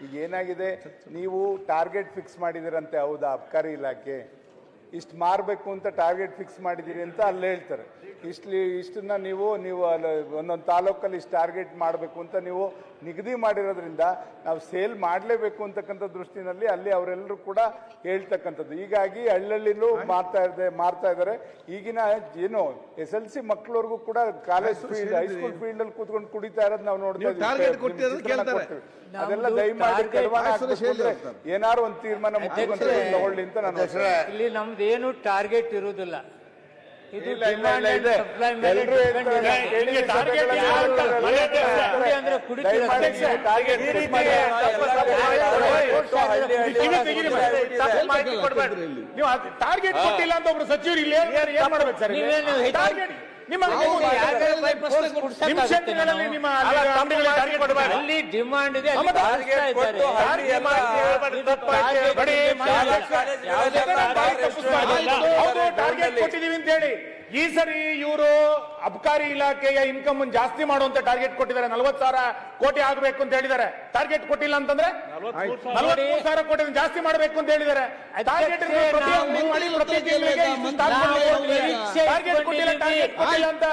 ಈಗ ಏನಾಗಿದೆ, ನೀವು ಟಾರ್ಗೆಟ್ ಫಿಕ್ಸ್ ಮಾಡಿದಿರಂತೆ, ಹೌದಾ? ಅಬ್ಕಾರಿ ಇಲಾಖೆ ಇಷ್ಟು ಮಾರಬೇಕು ಅಂತ ಟಾರ್ಗೆಟ್ ಫಿಕ್ಸ್ ಮಾಡಿದ್ದೀರಿ ಅಂತ ಅಲ್ಲಿ ಹೇಳ್ತಾರೆ. ಇಷ್ಟನ್ನ ನೀವು ಒಂದೊಂದು ತಾಲೂಕಲ್ಲಿ ಇಷ್ಟು ಟಾರ್ಗೆಟ್ ಮಾಡಬೇಕು ಅಂತ ನೀವು ನಿಗದಿ ಮಾಡಿರೋದ್ರಿಂದ ನಾವು ಸೇಲ್ ಮಾಡಲೇಬೇಕು ಅಂತಕ್ಕಂಥ ದೃಷ್ಟಿನಲ್ಲಿ ಅಲ್ಲಿ ಅವರೆಲ್ಲರೂ ಕೂಡ ಹೇಳ್ತಕ್ಕಂಥದ್ದು. ಹೀಗಾಗಿ ಹಳ್ಳಿಯಲ್ಲೂ ಮಾರ್ತಾ ಇದ್ದಾರೆ. ಈಗಿನ ಏನು SLC ಮಕ್ಕಳವರೆಗೂ ಕೂಡ ಕಾಲೇಜ್ ಫೀಲ್ಡ್, ಹೈಸ್ಕೂಲ್ ಫೀಲ್ಡ್ ಅಲ್ಲಿ ಕೂತ್ಕೊಂಡು ಕುಡಿತಾ ಇರೋದು ನಾವು ನೋಡ್ತಾ ಇದ್ದೀವಿ. ಅದೆಲ್ಲ ದಯಮಾಡಿ ಏನಾರು ಒಂದು ತೀರ್ಮಾನ ಮುಖ್ಯಮಂತ್ರಿ ತಗೊಳ್ಳಿ ಅಂತ ನಾನು. ಇಲ್ಲಿ ನಮ್ದೇನು ಟಾರ್ಗೆಟ್ ಇರುವುದಿಲ್ಲ. ಇದು ಟಾರ್ಗೆಟ್ ಕೊಟ್ಟಿಲ್ಲ ಅಂತ ಒಬ್ರು ಸಚಿವರು ಇಲ್ಲಿ ಏನ್ ಮಾಡ್ಬೇಕು ಸರ್? ಅಲ್ಲಿ ಡಿಮಾಂಡ್ ಇದೆ, ಟಾರ್ಗೆಟ್ ಕೊಟ್ಟಿದೀವಿ ಅಂತ ಹೇಳಿ ಈ ಸರಿ ಇವರು ಅಬಕಾರಿ ಇಲಾಖೆಯ ಇನ್ಕಮ್ ಜಾಸ್ತಿ ಮಾಡುವಂತ ಟಾರ್ಗೆಟ್ ಕೊಟ್ಟಿದ್ದಾರೆ. 40,000 ಕೋಟಿ ಆಗಬೇಕು ಅಂತ ಹೇಳಿದ್ದಾರೆ. ಟಾರ್ಗೆಟ್ ಕೊಟ್ಟಿಲ್ಲ ಅಂತಂದ್ರೆ 43,000 ಕೋಟಿ ಜಾಸ್ತಿ ಮಾಡಬೇಕು ಅಂತ ಹೇಳಿದ್ದಾರೆ. ಟಾರ್ಗೆಟ್ ಕೊಟ್ಟಿಲ್ಲ ಅಂತ